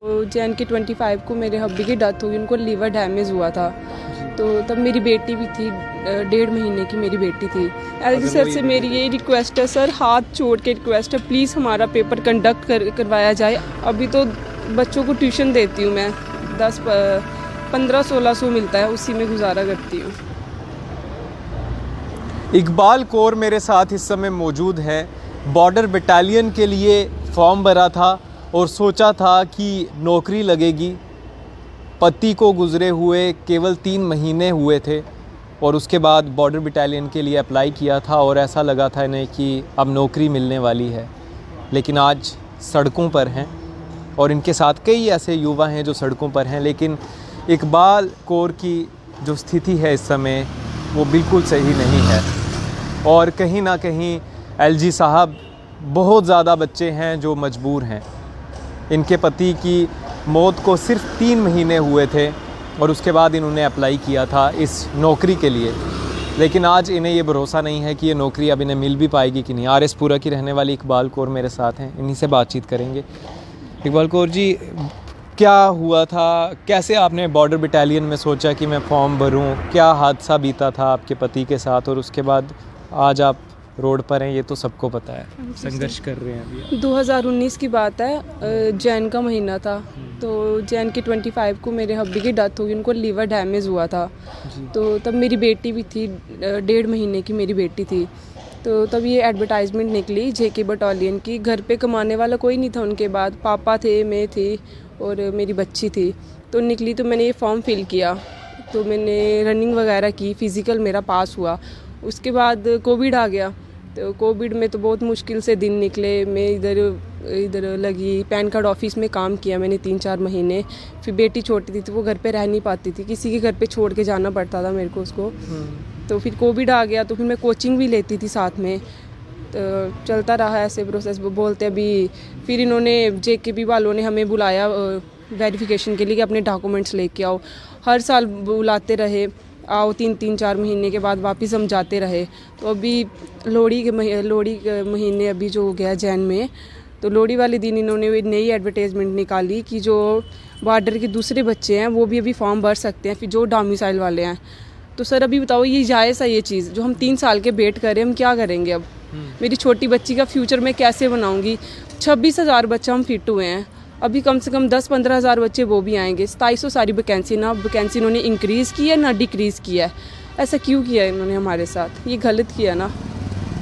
जैन के 25 को मेरे हब्बी की डेथ हुई, उनको लीवर डैमेज हुआ था। तो तब मेरी बेटी भी थी, 1.5 महीने की मेरी बेटी थी। एलजी सर से मेरी यही रिक्वेस्ट है सर, हाथ जोड़ के रिक्वेस्ट है, प्लीज़ हमारा पेपर कंडक्ट करवाया जाए। अभी तो बच्चों को ट्यूशन देती हूँ मैं, 1500-1600 मिलता है, उसी में गुजारा करती हूँ। इकबाल कौर मेरे साथ इस समय मौजूद है। बॉर्डर बटालियन के लिए फॉर्म भरा था और सोचा था कि नौकरी लगेगी। पति को गुज़रे हुए केवल 3 महीने हुए थे और उसके बाद बॉर्डर बटालियन के लिए अप्लाई किया था और ऐसा लगा था इन्हें कि अब नौकरी मिलने वाली है, लेकिन आज सड़कों पर हैं और इनके साथ कई ऐसे युवा हैं जो सड़कों पर हैं। लेकिन इकबाल कौर की जो स्थिति है इस समय वो बिल्कुल सही नहीं है और कहीं ना कहीं एलजी साहब बहुत ज़्यादा बच्चे हैं जो मजबूर हैं। इनके पति की मौत को सिर्फ 3 महीने हुए थे और उसके बाद इन्होंने अप्लाई किया था इस नौकरी के लिए, लेकिन आज इन्हें ये भरोसा नहीं है कि ये नौकरी अब इन्हें मिल भी पाएगी कि नहीं। RS-पुरा की रहने वाली इकबाल कौर मेरे साथ हैं, इन्हीं से बातचीत करेंगे। इकबाल कौर जी, क्या हुआ था, कैसे आपने बॉर्डर बटालियन में सोचा कि मैं फॉर्म भरूं, क्या हादसा बीता था आपके पति के साथ और उसके बाद आज आप रोड पर हैं? ये तो सबको पता है, संघर्ष कर रहे हैं अभी। 2019 की बात है, जैन का महीना था। तो जैन के 25 को मेरे हब्बी की डेथ हुई, उनको लीवर डैमेज हुआ था। तो तब मेरी बेटी भी थी, 1.5 महीने की मेरी बेटी थी। तो तब ये एडवर्टाइजमेंट निकली JK बटालियन की। घर पे कमाने वाला कोई नहीं था उनके बाद, पापा थे, मैं थी और मेरी बच्ची थी। तो निकली तो मैंने ये फॉर्म फिल किया, तो मैंने रनिंग वगैरह की, फ़िज़िकल मेरा पास हुआ। उसके बाद कोविड आ गया, तो कोविड में तो बहुत मुश्किल से दिन निकले। मैं इधर लगी, पैन कार्ड ऑफिस में काम किया मैंने 3-4 महीने। फिर बेटी छोटी थी तो वो घर पे रह नहीं पाती थी, किसी के घर पे छोड़ के जाना पड़ता था मेरे को उसको। तो फिर कोविड आ गया, तो फिर मैं कोचिंग भी लेती थी साथ में। तो चलता रहा ऐसे प्रोसेस बोलते। अभी फिर इन्होंने JKB वालों ने हमें बुलाया वेरिफिकेशन के लिए कि अपने डॉक्यूमेंट्स लेके आओ। हर साल बुलाते रहे, आओ 3-4 महीने के बाद वापस हम जाते रहे। तो अभी लोहड़ी के महीने अभी जो हो गया जैन में, तो लोहड़ी वाले दिन इन्होंने नई एडवर्टाइजमेंट निकाली कि जो बॉर्डर के दूसरे बच्चे हैं वो भी अभी फॉर्म भर सकते हैं, फिर जो डोमिसाइल वाले हैं। तो सर अभी बताओ, ये जायज़ है ये चीज़? जो हम 3 साल के वेट करें, हम क्या करेंगे अब? मेरी छोटी बच्ची का फ्यूचर मैं कैसे बनाऊँगी? 26,000 बच्चा हम फिट हुए हैं, अभी कम से कम 10-15 हज़ार बच्चे वो भी आएंगे। 2700 सारी वैकेंसी, ना वैकेंसी इन्होंने इंक्रीज़ की है ना डिक्रीज़ किया है। ऐसा क्यों किया है इन्होंने हमारे साथ? ये गलत किया ना।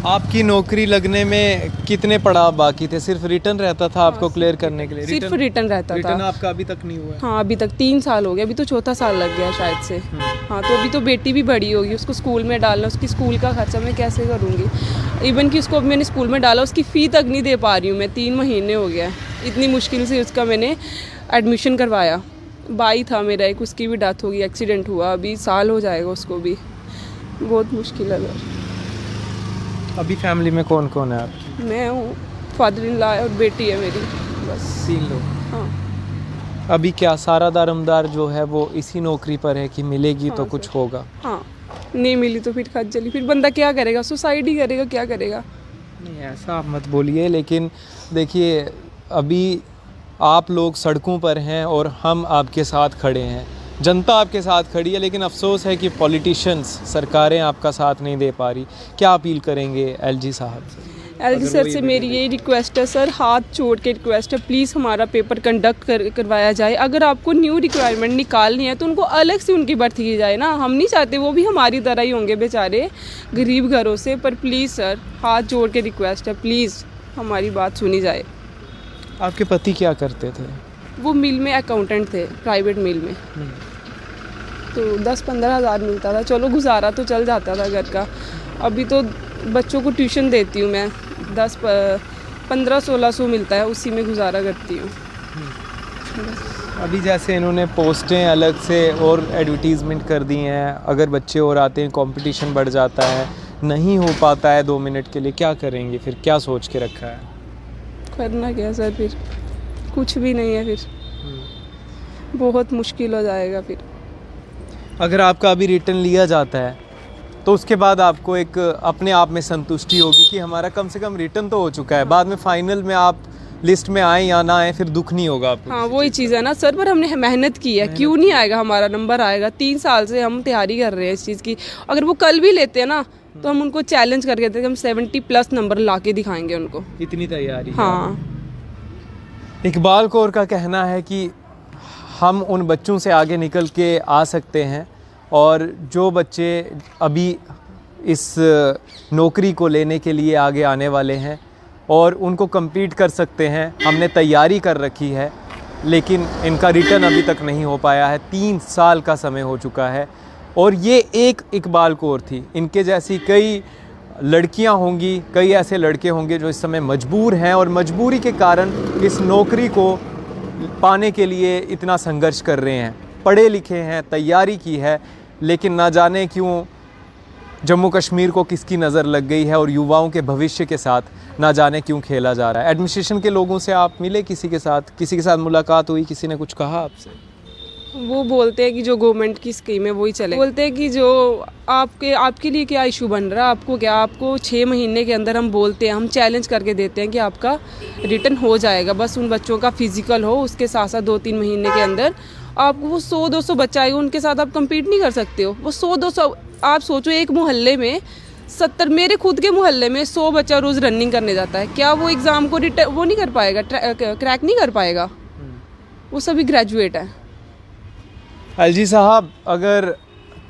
आपकी नौकरी लगने में कितने पड़ाव बाकी थे? सिर्फ रिटर्न रहता था आपको क्लियर करने के लिए? सिर्फ रिटर्न रहता था। रिटर्न आपका अभी तक नहीं हुआ है? हाँ, अभी तक 3 साल हो गए, अभी तो 4था साल लग गया शायद से। हाँ, तो अभी तो बेटी भी बड़ी होगी, उसको स्कूल में डालना, उसकी स्कूल का खर्चा मैं कैसे करूँगी? इवन कि उसको अब मैंने स्कूल में डाला, उसकी फ़ी तक नहीं दे पा रही हूँ मैं। 3 महीने हो गया, इतनी मुश्किल से उसका मैंने एडमिशन करवाया। भाई था मेरा एक, उसकी भी डेथ होगी, एक्सीडेंट हुआ, अभी साल हो जाएगा उसको भी। बहुत मुश्किल है। अभी फैमिली में कौन कौन है आप? मैं हूँ, फादर इन लॉ और बेटी है मेरी, बस 3 लोग। हाँ। अभी क्या सारा दारोमदार जो है वो इसी नौकरी पर है कि मिलेगी तो कुछ होगा? हाँ, नहीं मिली तो फिर खज्जली, फिर बंदा क्या करेगा? सुसाइड ही करेगा, क्या करेगा? नहीं, ऐसा आप मत बोलिए। लेकिन देखिए, अभी आप लोग सड़कों पर हैं और हम आपके साथ खड़े हैं, जनता आपके साथ खड़ी है, लेकिन अफसोस है कि पॉलिटिशियंस, सरकारें आपका साथ नहीं दे पा रही। क्या अपील करेंगे एलजी साहब से? एलजी सर से मेरी यही रिक्वेस्ट है सर, हाथ जोड़ के रिक्वेस्ट है, प्लीज़ हमारा पेपर कंडक्ट करवाया जाए। अगर आपको न्यू रिक्वायरमेंट निकालनी है तो उनको अलग से उनकी भर्ती की जाए ना। हम नहीं चाहते, वो भी हमारी तरह ही होंगे बेचारे, गरीब घरों से। पर प्लीज़ सर, हाथ जोड़ के रिक्वेस्ट है, प्लीज़ हमारी बात सुनी जाए। आपके पति क्या करते थे? वो मिल में अकाउंटेंट थे, प्राइवेट मिल में। तो 10-15 हज़ार मिलता था, चलो गुजारा तो चल जाता था घर का। अभी तो बच्चों को ट्यूशन देती हूँ मैं, 1500-1600 मिलता है, उसी में गुजारा करती हूँ। अभी जैसे इन्होंने पोस्टें अलग से और एडवर्टीज़मेंट कर दी हैं, अगर बच्चे और आते हैं कंपटीशन बढ़ जाता है, नहीं हो पाता है 2 मिनट के लिए, क्या करेंगे फिर? क्या सोच के रखा है? करना क्या सर, फिर कुछ भी नहीं है, फिर बहुत मुश्किल हो जाएगा। फिर अगर आपका अभी रिटर्न लिया जाता है तो उसके बाद आपको एक अपने आप में संतुष्टि होगी कि हमारा कम से कम रिटर्न तो हो चुका है। बाद में फाइनल में आप लिस्ट में आए या ना आए फिर दुख नहीं होगा आपको? हाँ वही चीज़ है ना सर, पर हमने मेहनत की है, क्यों नहीं आएगा हमारा नंबर? आएगा। 3 साल से हम तैयारी कर रहे हैं इस चीज़ की। अगर वो कल भी लेते हैं ना तो हम उनको चैलेंज करके देते हैं, हम 70+ नंबर ला के दिखाएंगे उनको। इतनी तैयारी? हाँ। इकबाल कौर का कहना है कि हम उन बच्चों से आगे निकल के आ सकते हैं, और जो बच्चे अभी इस नौकरी को लेने के लिए आगे आने वाले हैं और उनको compete कर सकते हैं, हमने तैयारी कर रखी है, लेकिन इनका रिटर्न अभी तक नहीं हो पाया है। 3 साल का समय हो चुका है, और ये एक इकबाल कौर थी। इनके जैसी कई लड़कियां होंगी, कई ऐसे लड़के होंगे जो इस समय मजबूर हैं और मजबूरी के कारण इस नौकरी को पाने के लिए इतना संघर्ष कर रहे हैं। पढ़े लिखे हैं, तैयारी की है, लेकिन ना जाने क्यों जम्मू कश्मीर को किसकी नज़र लग गई है और युवाओं के भविष्य के साथ ना जाने क्यों खेला जा रहा है। एडमिनिस्ट्रेशन के लोगों से आप मिले, किसी के साथ मुलाकात हुई, किसी ने कुछ कहा आपसे? वो बोलते हैं कि जो गवर्नमेंट की स्कीम है वही चले। बोलते हैं कि जो आपके लिए क्या इशू बन रहा है, आपको 6 महीने के अंदर हम बोलते हैं, हम चैलेंज करके देते हैं कि आपका रिटर्न हो जाएगा, बस उन बच्चों का फिजिकल हो, उसके साथ साथ 2-3 महीने के अंदर आपको वो 100-200 बच्चा आएगा, उनके साथ आप कम्पीट नहीं कर सकते हो। वो 100-200 आप सोचो, एक मोहल्ले में 70, मेरे खुद के मोहल्ले में 100 बच्चा रोज़ रनिंग करने जाता है, क्या वो एग्ज़ाम को वो नहीं कर पाएगा, क्रैक नहीं कर पाएगा? वो सभी ग्रेजुएट हैं। अलजी साहब, अगर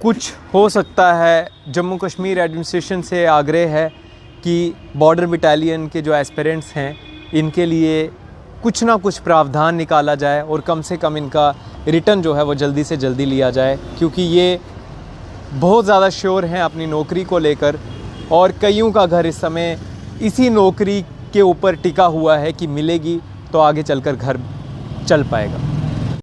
कुछ हो सकता है, जम्मू कश्मीर एडमिनिस्ट्रेशन से आग्रह है कि बॉर्डर बटालियन के जो एस्पिरेंट्स हैं इनके लिए कुछ ना कुछ प्रावधान निकाला जाए और कम से कम इनका रिटर्न जो है वो जल्दी से जल्दी लिया जाए, क्योंकि ये बहुत ज़्यादा श्योर हैं अपनी नौकरी को लेकर, और कईयों का घर इस समय इसी नौकरी के ऊपर टिका हुआ है कि मिलेगी तो आगे चलकर घर चल पाएगा।